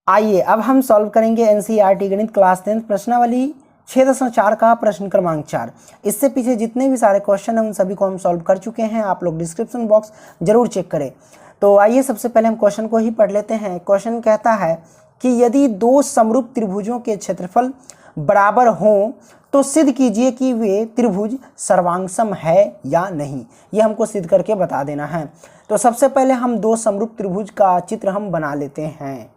आइए अब हम सॉल्व करेंगे एनसीईआरटी गणित क्लास 10 प्रश्नावली 6.4 का प्रश्न क्रमांक 4। इससे पीछे जितने भी सारे क्वेश्चन हैं उन सभी को हम सॉल्व कर चुके हैं, आप लोग डिस्क्रिप्शन बॉक्स जरूर चेक करें। तो आइए सबसे पहले हम क्वेश्चन को ही पढ़ लेते हैं। क्वेश्चन कहता है कि यदि दो समरूप त्रिभुजों के क्षेत्रफल बराबर हों तो सिद्ध कीजिए कि वे त्रिभुज सर्वांगसम है या नहीं। ये हमको सिद्ध करके बता देना है। तो सबसे पहले हम दो समरूप त्रिभुज का चित्र हम बना लेते हैं।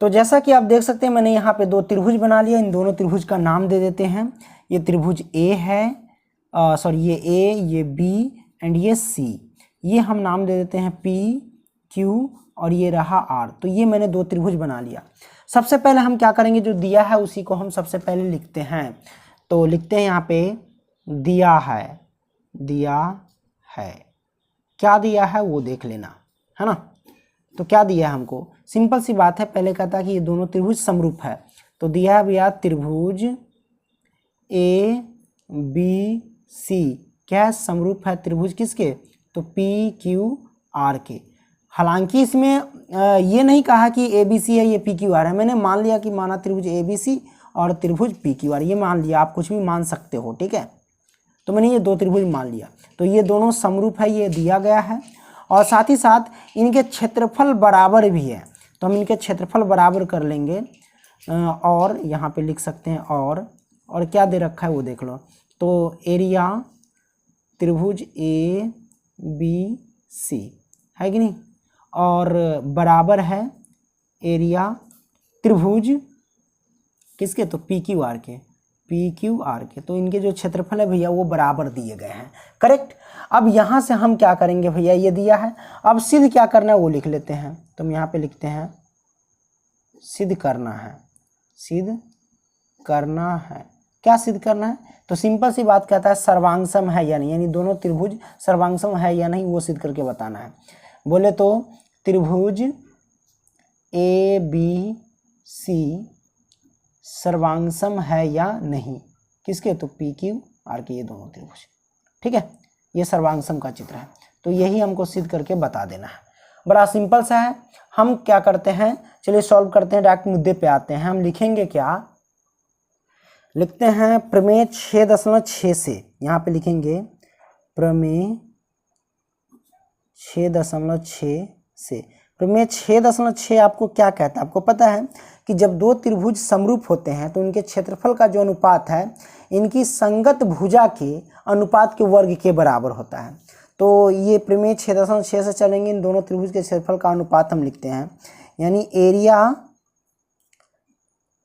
तो जैसा कि आप देख सकते हैं मैंने यहाँ पे दो त्रिभुज बना लिया। इन दोनों त्रिभुज का नाम दे देते हैं। ये त्रिभुज ए है, ये ए, ये बी एंड ये सी। ये हम नाम दे देते हैं पी क्यू और ये रहा आर। तो ये मैंने दो त्रिभुज बना लिया। सबसे पहले हम क्या करेंगे, जो दिया है उसी को हम सबसे पहले लिखते हैं। तो लिखते हैं यहाँ पे दिया है, क्या दिया है वो देख लेना, है ना। तो क्या दिया है हमको, सिंपल सी बात है। पहले कहता है कि ये दोनों त्रिभुज समरूप है। तो दिया है भैया त्रिभुज ए बी सी क्या है, समरूप है त्रिभुज किसके, तो पी क्यू आर के। हालांकि इसमें ये नहीं कहा कि ए बी सी है ये पी क्यू आर है, मैंने मान लिया कि माना त्रिभुज ए बी सी और त्रिभुज पी क्यू आर, ये मान लिया। आप कुछ भी मान सकते हो, ठीक है। तो मैंने ये दो त्रिभुज मान लिया। तो ये दोनों समरूप है, ये दिया गया है। और साथ ही साथ इनके क्षेत्रफल बराबर भी है। तो हम इनके क्षेत्रफल बराबर कर लेंगे और यहाँ पे लिख सकते हैं और क्या दे रखा है वो देख लो। तो एरिया त्रिभुज ए बी सी है कि नहीं, और बराबर है एरिया त्रिभुज किसके, तो पी क्यू आर के, तो इनके जो क्षेत्रफल है भैया वो बराबर दिए गए हैं, करेक्ट। अब यहाँ से हम क्या करेंगे भैया, ये दिया है, अब सिद्ध क्या करना है वो लिख लेते हैं। तो हम यहाँ पे लिखते हैं सिद्ध करना है, क्या सिद्ध करना है, तो सिंपल सी बात कहता है सर्वांगसम है या नहीं, यानी दोनों त्रिभुज सर्वांगसम है या नहीं वो सिद्ध करके बताना है। बोले तो त्रिभुज ए बी सी सर्वांगसम है या नहीं, किसके, तो पी क्यू आर के, ये दोनों त्रिभुज, ठीक है। ये सर्वांगसम का चित्र है। तो यही हमको सिद्ध करके बता देना है। बड़ा सिंपल सा है। हम क्या करते हैं, चलिए सॉल्व करते हैं, डायरेक्ट मुद्दे पे आते हैं। हम लिखेंगे क्या, लिखते हैं प्रमेय 6.6 से, यहाँ पे लिखेंगे प्रमेय 6.6 से। प्रमेय 6.6 आपको क्या कहता है, आपको पता है कि जब दो त्रिभुज समरूप होते हैं तो इनके क्षेत्रफल का जो अनुपात है इनकी संगत भुजा के अनुपात के वर्ग के बराबर होता है। तो ये प्रमेय 6.6 से चलेंगे, इन दोनों त्रिभुज के क्षेत्रफल का अनुपात हम लिखते हैं, यानी एरिया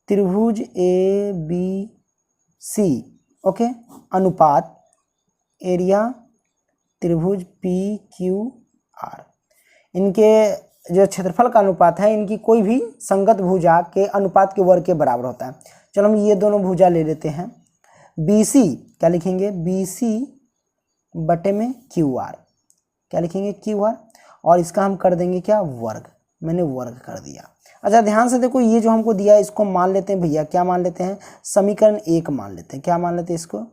त्रिभुज ए बी सी, ओके, अनुपात एरिया त्रिभुज पी क्यू आर, इनके जो क्षेत्रफल का अनुपात है इनकी कोई भी संगत भुजा के अनुपात के वर्ग के बराबर होता है। चलो हम ये दोनों भुजा ले लेते हैं। BC क्या लिखेंगे, BC बटे में QR, क्या लिखेंगे QR, और इसका हम कर देंगे क्या, वर्ग। मैंने वर्ग कर दिया। अच्छा ध्यान से देखो, ये जो हमको दिया है इसको मान लेते हैं भैया, क्या मान लेते हैं, समीकरण 1 मान लेते हैं। क्या मान लेते हैं इसको,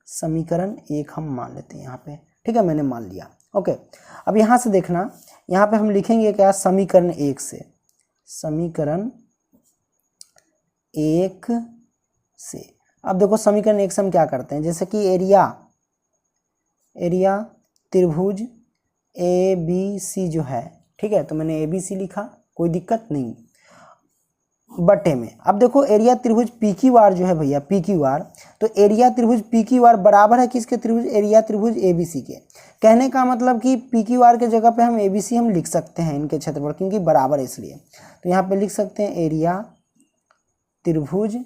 समीकरण 1 हम मान लेते हैं यहाँ पे, ठीक है, मैंने मान लिया, ओके। अब यहाँ से देखना, यहाँ पे हम लिखेंगे क्या, समीकरण 1 से, समीकरण 1 से। अब देखो समीकरण 1 से हम क्या करते हैं, जैसे कि एरिया त्रिभुज ए बी सी जो है, ठीक है, तो मैंने ABC लिखा, कोई दिक्कत नहीं, बटे में। अब देखो एरिया त्रिभुज पी क्यू आर जो है भैया, पी क्यू आर, तो एरिया त्रिभुज पी क्यू आर बराबर है किसके, त्रिभुज एरिया त्रिभुज ABC के। कहने का मतलब कि पी क्यू आर के जगह पे हम ABC हम लिख सकते हैं इनके क्षेत्रफल, क्योंकि बराबर है इसलिए। तो यहाँ पे लिख सकते हैं एरिया त्रिभुज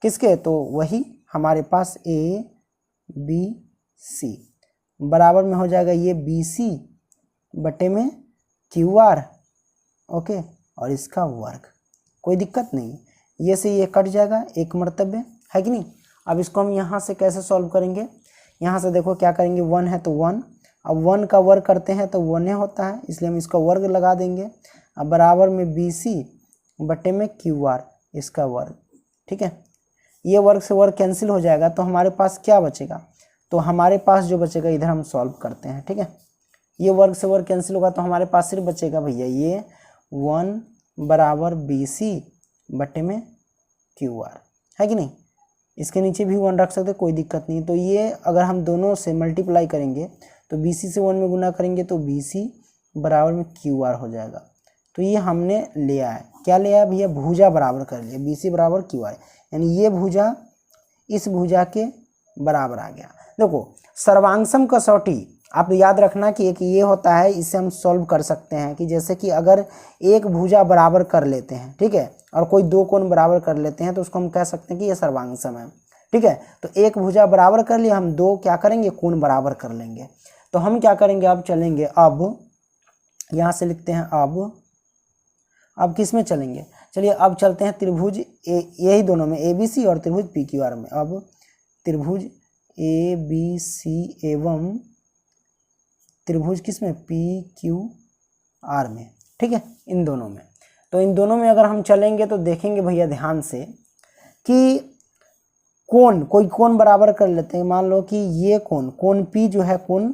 किसके, तो वही हमारे पास ABC बराबर में हो जाएगा ये BC बटे में QR, ओके, और इसका वर्ग, कोई दिक्कत नहीं, ये से ये कट जाएगा, एक मर्तबे है कि नहीं। अब इसको हम यहाँ से कैसे सॉल्व करेंगे, यहाँ से देखो क्या करेंगे, 1 है तो 1, अब 1 का वर्ग करते हैं तो 1 होता है, इसलिए हम इसका वर्ग लगा देंगे। अब बराबर में BC बटे में QR, इसका वर्ग, ठीक है। ये वर्ग से वर्ग कैंसिल हो जाएगा, तो हमारे पास क्या बचेगा, तो हमारे पास जो बचेगा इधर हम सॉल्व करते हैं, ठीक है। ये वर्ग से वर्ग कैंसिल होगा तो हमारे पास सिर्फ बचेगा भैया ये 1 बराबर BC बटे में क्यू आर, है कि नहीं। इसके नीचे भी 1 रख सकते, कोई दिक्कत नहीं। तो ये अगर हम दोनों से मल्टीप्लाई करेंगे तो BC से 1 में गुना करेंगे तो BC बराबर में QR हो जाएगा। तो ये हमने लिया है, क्या लिया है भैया, भुजा बराबर कर लिया, BC बराबर QR, यानी ये भुजा इस भुजा के बराबर आ गया। देखो सर्वांगसम कसौटी आप याद रखना कि एक ये होता है, इसे हम सॉल्व कर सकते हैं कि जैसे कि अगर एक भुजा बराबर कर लेते हैं, ठीक है, और कोई दो कोण बराबर कर लेते हैं तो उसको हम कह सकते हैं कि ये सर्वांगसम है, ठीक है। तो एक भुजा बराबर कर लिया, हम दो क्या करेंगे, कोण बराबर कर लेंगे। तो हम क्या करेंगे, अब चलेंगे, अब यहाँ से लिखते हैं, अब किस में चलेंगे, चलिए अब चलते हैं त्रिभुज यही दोनों में ABC और त्रिभुज PQR में। अब त्रिभुज ABC एवं त्रिभुज किस में, PQR में, ठीक है, इन दोनों में। तो इन दोनों में अगर हम चलेंगे तो देखेंगे भैया ध्यान से कि कोई कोण बराबर कर लेते हैं। मान लो कि ये कोण P जो है, कोण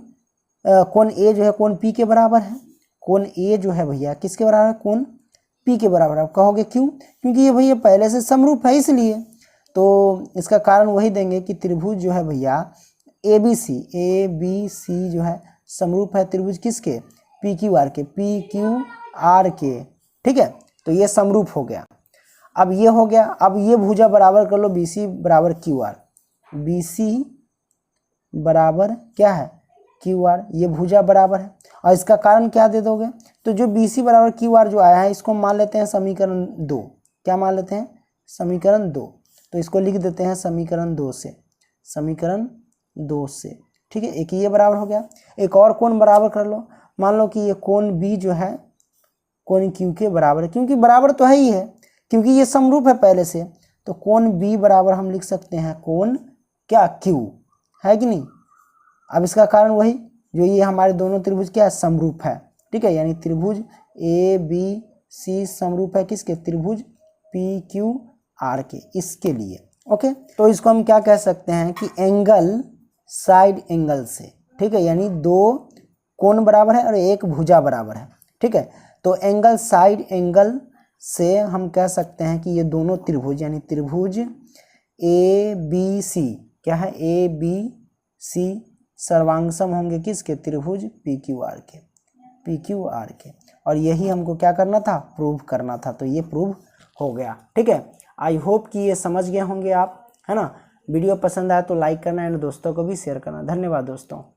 A जो है कोण P के बराबर है, कोण A जो है भैया किसके बराबर है, कोण P के बराबर। आप कहोगे क्यों, क्योंकि ये भैया पहले से समरूप है इसलिए। तो इसका कारण वही देंगे कि त्रिभुज जो है भैया ABC जो है समरूप है त्रिभुज किसके, PQR के, ठीक है। तो ये समरूप हो गया। अब ये हो गया, अब ये भुजा बराबर कर लो, BC बराबर QR, BC बराबर क्या है, QR, ये भुजा बराबर है। और इसका कारण क्या दे दोगे, तो जो BC बराबर QR जो आया है इसको मान लेते हैं समीकरण 2, क्या मान लेते हैं, समीकरण 2। तो इसको लिख देते हैं समीकरण 2 से, ठीक है। एक ये बराबर हो गया, एक और कोण बराबर कर लो, मान लो कि ये कोण B जो है कोण Q के बराबर है, क्योंकि बराबर तो है ही है, क्योंकि ये समरूप है पहले से। तो कोण B बराबर हम लिख सकते हैं कोण क्या, Q, है कि नहीं। अब इसका कारण वही जो ये हमारे दोनों त्रिभुज क्या है, समरूप है, ठीक है, यानी त्रिभुज ABC समरूप है किसके, त्रिभुज PQR के, इसके लिए, ओके। तो इसको हम क्या कह सकते हैं कि एंगल साइड एंगल से, ठीक है, यानी दो कोण बराबर है और एक भुजा बराबर है, ठीक है। तो एंगल साइड एंगल से हम कह सकते हैं कि ये दोनों त्रिभुज यानी त्रिभुज ABC क्या है, ABC सर्वांगसम होंगे किसके, त्रिभुज PQR के। और यही हमको क्या करना था, प्रूव करना था। तो ये प्रूव हो गया, ठीक है। आई होप कि ये समझ गए होंगे आप, है ना। वीडियो पसंद आया तो लाइक करना एंड दोस्तों को भी शेयर करना। धन्यवाद दोस्तों।